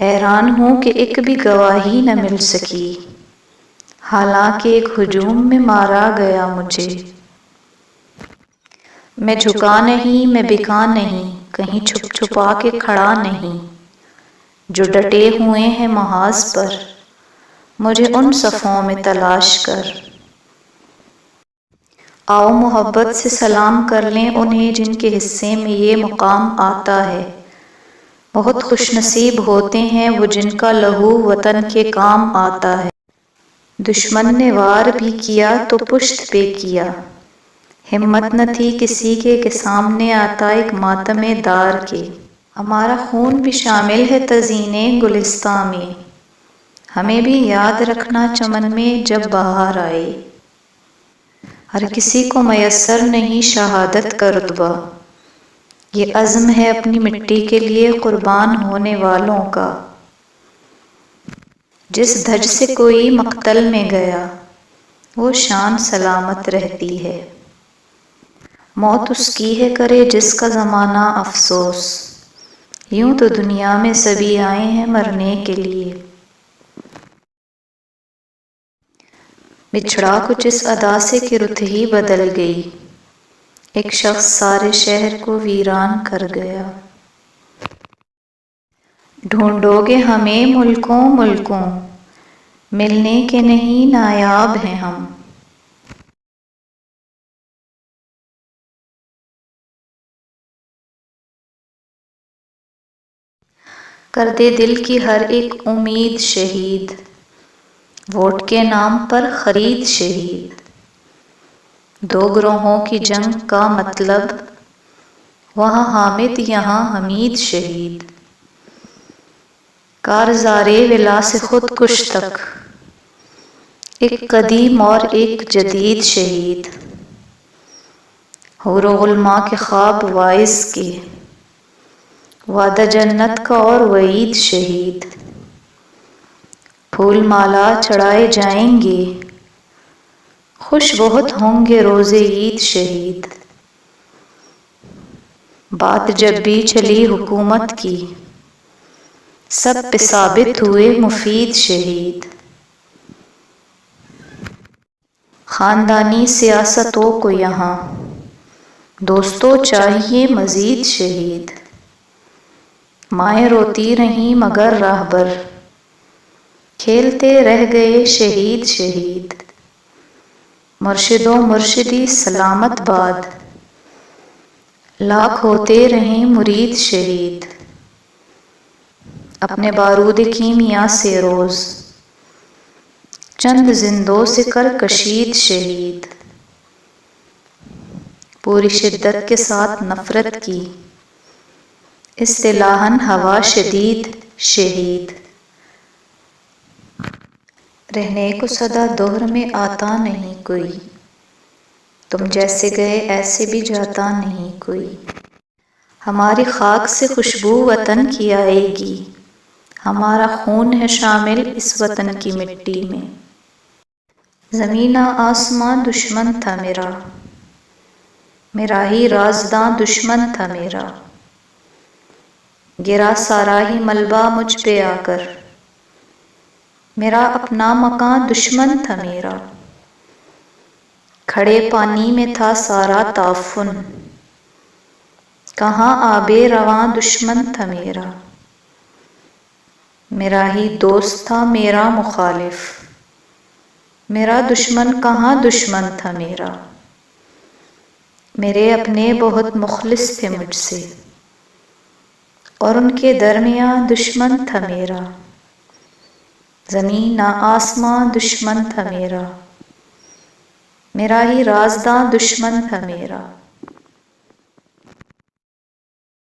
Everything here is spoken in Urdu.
حیران ہوں کہ ایک بھی گواہی نہ مل سکی، حالانکہ ایک ہجوم میں مارا گیا مجھے۔ میں جھکا نہیں، میں بکا نہیں، کہیں چھپ چھپا کے کھڑا نہیں، جو ڈٹے ہوئے ہیں محاذ پر، مجھے ان صفوں میں تلاش کر۔ آؤ محبت سے سلام کر لیں انہیں جن کے حصے میں یہ مقام آتا ہے، بہت خوش نصیب ہوتے ہیں وہ جن کا لہو وطن کے کام آتا ہے۔ دشمن نے وار بھی کیا تو پشت پہ کیا، ہمت نہ تھی کسی کے سامنے آتا ایک ماتم دار کے۔ ہمارا خون بھی شامل ہے تزئین گلستاں میں، ہمیں بھی یاد رکھنا چمن میں جب بہار آئے۔ ہر کسی کو میسر نہیں شہادت کا رتبہ، یہ عزم ہے اپنی مٹی کے لیے قربان ہونے والوں کا۔ جس دھج سے کوئی مقتل میں گیا، وہ شان سلامت رہتی ہے۔ موت اس کی ہے کرے جس کا زمانہ افسوس، یوں تو دنیا میں سبھی آئے ہیں مرنے کے لیے۔ بچھڑا کچھ اس ادا سے کہ رت ہی بدل گئی، ایک شخص سارے شہر کو ویران کر گیا۔ ڈھونڈو گے ہمیں ملکوں ملکوں، ملنے کے نہیں نایاب ہیں ہم۔ کر دے دل کی ہر ایک امید شہید، ووٹ کے نام پر خرید شہید۔ دو گروہوں کی جنگ کا مطلب، وہاں حامد یہاں حمید شہید۔ کارزارِ ولا سے خود کش تک، ایک قدیم اور ایک جدید شہید۔ حور و غلماں کے خواب وائز کے، وعدہ جنت کا اور وعید شہید۔ پھول مالا چڑھائے جائیں گے، خوش بہت ہوں گے روز عید شہید۔ بات جب بھی چلی حکومت کی، سب پہ ثابت ہوئے مفید شہید۔ خاندانی سیاستوں کو یہاں، دوستو چاہیے مزید شہید۔ مائیں روتی رہیں مگر راہبر، کھیلتے رہ گئے شہید شہید۔ مرشد و مرشدی سلامت باد، لاکھ ہوتے رہیں مرید شہید۔ اپنے بارود کیمیا سے روز، چند زندوں سے کر کشید شہید۔ پوری شدت کے ساتھ نفرت کی، اصطلاحاً ہوا شدید شہید۔ رہنے کو صدا دہر میں آتا نہیں کوئی، تم جیسے گئے ایسے بھی جاتا نہیں کوئی۔ ہماری خاک سے خوشبو وطن کی آئے گی، ہمارا خون ہے شامل اس وطن کی مٹی میں۔ زمین آسماں دشمن تھا میرا، میرا ہی رازداں دشمن تھا میرا۔ گرا سارا ہی ملبہ مجھ پہ آ کر، میرا اپنا مکاں دشمن تھا میرا۔ کھڑے پانی میں تھا سارا تعفن، کہاں آبِ رواں دشمن تھا میرا۔ میرا ہی دوست تھا میرا مخالف، میرا دشمن کہاں دشمن تھا میرا۔ میرے اپنے بہت مخلص تھے مجھ سے، اور ان کے درمیاں دشمن تھا میرا۔ زمین آسماں دشمن تھا میرا، میرا ہی رازداں دشمن تھا میرا۔